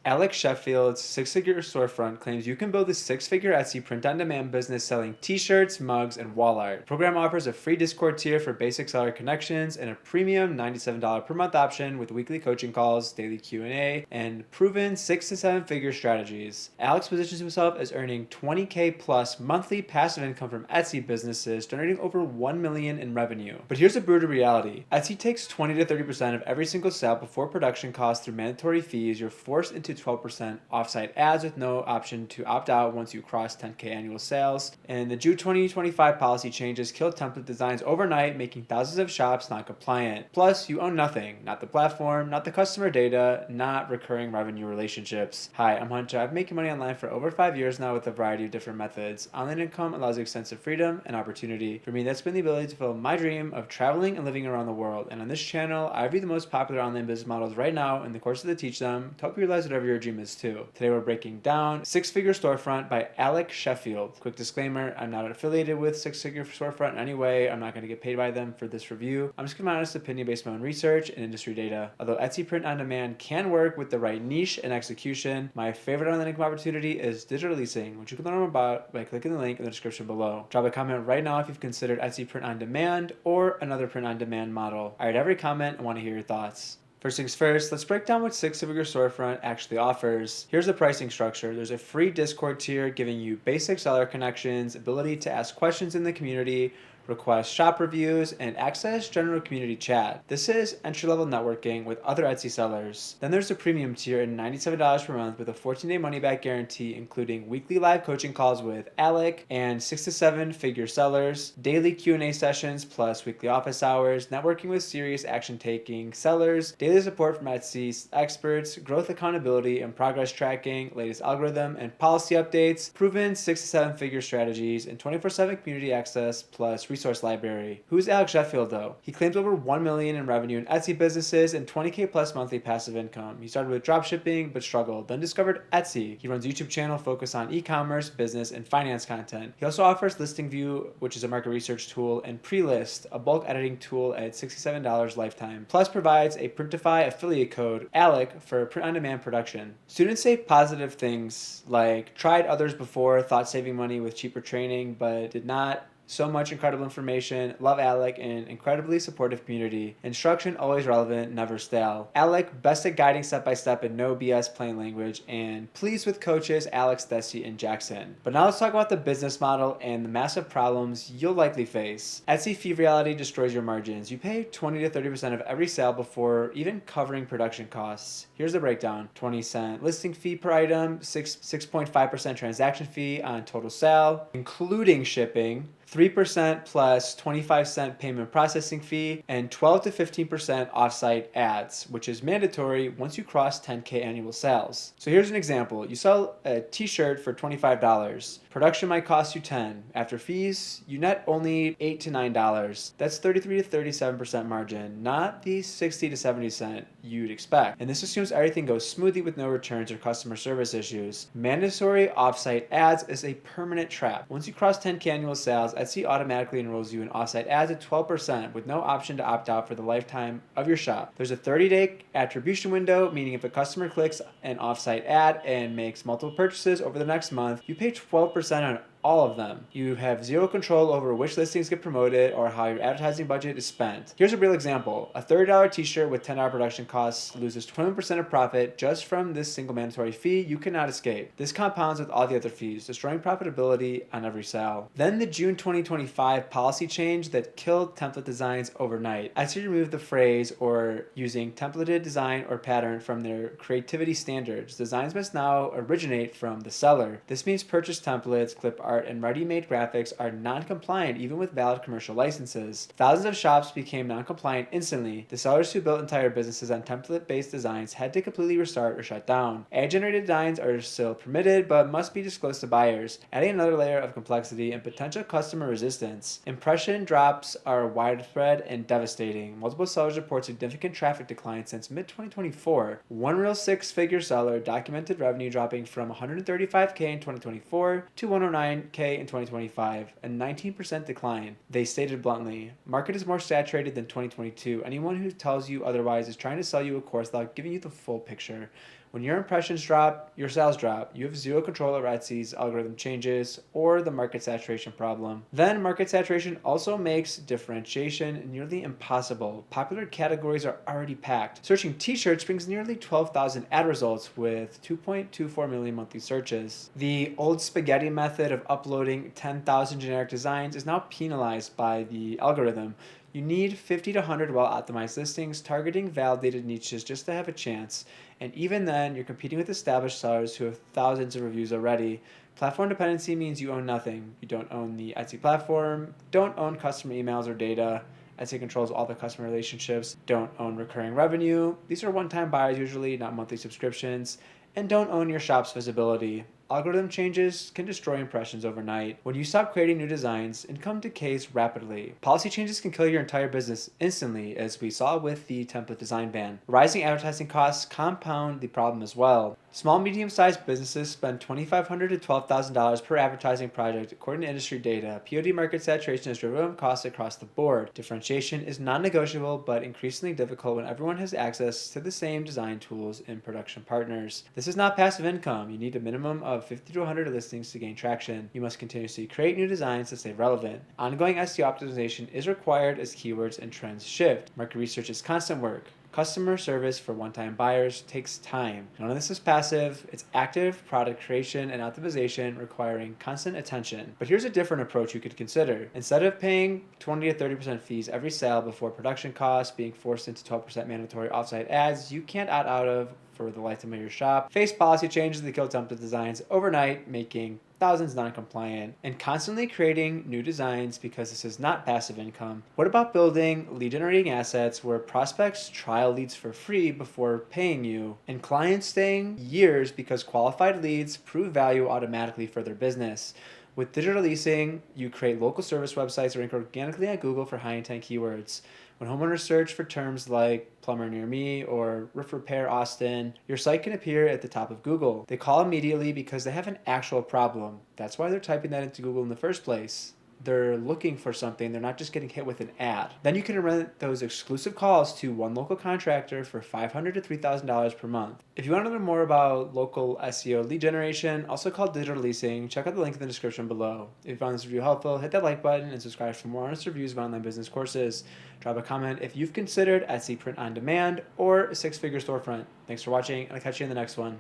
Alek Sheffield's six-figure storefront claims you can build a six-figure Etsy print-on-demand business selling t-shirts, mugs, and wall art. The program offers a free Discord tier for basic seller connections and a premium $97 per month option with weekly coaching calls, daily Q&A, and proven 6 to 7 figure strategies. Alex positions himself as earning $20K plus monthly passive income from Etsy businesses, generating over $1 million in revenue. But here's a brutal reality. Etsy takes 20 to 30% of every single sale before production costs through mandatory fees. You're forced into 12% offsite ads with no option to opt out once you cross 10K annual sales. And the June 2025 policy changes killed template designs overnight, making thousands of shops not compliant. Plus, you own nothing. Not the platform, not the customer data, not recurring revenue relationships. Hi, I'm Hunter. I've been making money online for over 5 years now with a variety of different methods. Online income allows extensive freedom and opportunity. For me, that's been the ability to fulfill my dream of traveling and living around the world. And on this channel, I review the most popular online business models right now in the courses that teach them to help you realize whatever your dream is too. Today we're breaking down Six-Figure Storefront by Alek Sheffield. Quick disclaimer, I'm not affiliated with Six-Figure Storefront in any way. I'm not going to get paid by them for this review. I'm just giving my honest opinion based on my own research and industry data. Although Etsy print on demand can work with the right niche and execution, my favorite online income opportunity is digital leasing, which you can learn more about by clicking the link in the description below. Drop a comment right now if you've considered Etsy print on demand or another print on demand model. I read every comment and want to hear your thoughts. First things first, let's break down what Six-Figure Storefront actually offers. Here's the pricing structure. There's a free Discord tier giving you basic seller connections, ability to ask questions in the community, request shop reviews, and access general community chat. This is entry-level networking with other Etsy sellers. Then there's the premium tier at $97 per month with a 14-day money-back guarantee, including weekly live coaching calls with Alek and 6 to 7 figure sellers, daily Q&A sessions plus weekly office hours, networking with serious action-taking sellers, daily support from Etsy experts, growth accountability and progress tracking, latest algorithm and policy updates, proven 6 to 7 figure strategies, and 24/7 community access plus resource library. Who's Alek Sheffield though? He claims over $1 million in revenue in Etsy businesses and $20K plus monthly passive income. He started with dropshipping but struggled, then discovered Etsy. He runs a YouTube channel focused on e-commerce, business, and finance content. He also offers Listing View, which is a market research tool, and Prelist, a bulk editing tool at $67 lifetime. Plus provides a Printify affiliate code, Alek, for print-on-demand production. Students say positive things like tried others before, thought saving money with cheaper training, but did not. So much incredible information, love Alek, and incredibly supportive community. Instruction always relevant, never stale. Alek, best at guiding step-by-step in no BS plain language, and pleased with coaches Alek Dessy and Jackson. But now let's talk about the business model and the massive problems you'll likely face. Etsy fee reality destroys your margins. You pay 20 to 30% of every sale before even covering production costs. Here's the breakdown. 20-cent listing fee per item, 6.5% transaction fee on total sale, including shipping, 3% plus 25-cent payment processing fee, and 12 to 15% offsite ads, which is mandatory once you cross 10K annual sales. So here's an example. You sell a t-shirt for $25. Production might cost you $10. After fees, you net only $8 to $9. That's 33 to 37% margin, not the 60 to 70 cent you'd expect. And this assumes everything goes smoothly with no returns or customer service issues. Mandatory offsite ads is a permanent trap. Once you cross 10K annual sales, Etsy automatically enrolls you in offsite ads at 12% with no option to opt out for the lifetime of your shop. There's a 30-day attribution window, meaning if a customer clicks an offsite ad and makes multiple purchases over the next month, you pay 12% on all of them. You have zero control over which listings get promoted or how your advertising budget is spent. Here's a real example. A $30 t-shirt with $10 production costs loses 21% of profit just from this single mandatory fee you cannot escape. This compounds with all the other fees, destroying profitability on every sale. Then the June 2025 policy change that killed template designs overnight. Etsy removed the phrase or using templated design or pattern from their creativity standards. Designs must now originate from the seller. This means purchase templates, clip art, and ready-made graphics are non-compliant even with valid commercial licenses. Thousands of shops became non-compliant instantly. The sellers who built entire businesses on template-based designs had to completely restart or shut down. Ad-generated designs are still permitted but must be disclosed to buyers, adding another layer of complexity and potential customer resistance. Impression drops are widespread and devastating. Multiple sellers report significant traffic decline since mid-2024. One real six-figure seller documented revenue dropping from $135K in 2024 to $109K in 2025, a 19% decline. They stated bluntly, "Market is more saturated than 2022. Anyone who tells you otherwise is trying to sell you a course without giving you the full picture. When your impressions drop, your sales drop. You have zero control over Etsy's algorithm changes or the market saturation problem. Then market saturation also makes differentiation nearly impossible. Popular categories are already packed. Searching t-shirts brings nearly 12,000 ad results with 2.24 million monthly searches. The old spaghetti method of uploading 10,000 generic designs is now penalized by the algorithm. You need 50 to 100 well-optimized listings targeting validated niches just to have a chance. And even then, you're competing with established sellers who have thousands of reviews already. Platform dependency means you own nothing. You don't own the Etsy platform, don't own customer emails or data. Etsy controls all the customer relationships, don't own recurring revenue. These are one-time buyers usually, not monthly subscriptions. And don't own your shop's visibility. Algorithm changes can destroy impressions overnight. When you stop creating new designs, income decays rapidly. Policy changes can kill your entire business instantly, as we saw with the template design ban. Rising advertising costs compound the problem as well. Small, medium-sized businesses spend $2,500 to $12,000 per advertising project, according to industry data. POD market saturation has driven up costs across the board. Differentiation is non-negotiable, but increasingly difficult when everyone has access to the same design tools and production partners. This is not passive income. You need a minimum of 50 to 100 listings to gain traction. You must continuously create new designs to stay relevant. Ongoing SEO optimization is required as keywords and trends shift. Market research is constant work. Customer service for one-time buyers takes time. None of this is passive. It's active product creation and optimization requiring constant attention. But here's a different approach you could consider. Instead of paying 20 to 30% fees every sale before production costs, being forced into 12% mandatory offsite ads you can't opt out of for the lifetime of your shop, face policy changes that kill template designs overnight, making thousands non-compliant, and constantly creating new designs because this is not passive income. What about building lead-generating assets where prospects trial leads for free before paying you, and clients staying years because qualified leads prove value automatically for their business? With digital leasing, you create local service websites that rank organically on Google for high-intent keywords. When homeowners search for terms like plumber near me or roof repair Austin, your site can appear at the top of Google. They call immediately because they have an actual problem. That's why they're typing that into Google in the first place. They're looking for something. They're not just getting hit with an ad. Then you can rent those exclusive calls to one local contractor for $500 to $3,000 per month. If you want to learn more about local SEO lead generation, also called digital leasing, check out the link in the description below. If you found this review helpful, hit that like button and subscribe for more honest reviews of online business courses. Drop a comment if you've considered Etsy print on demand or a six-figure storefront. Thanks for watching, and I'll catch you in the next one.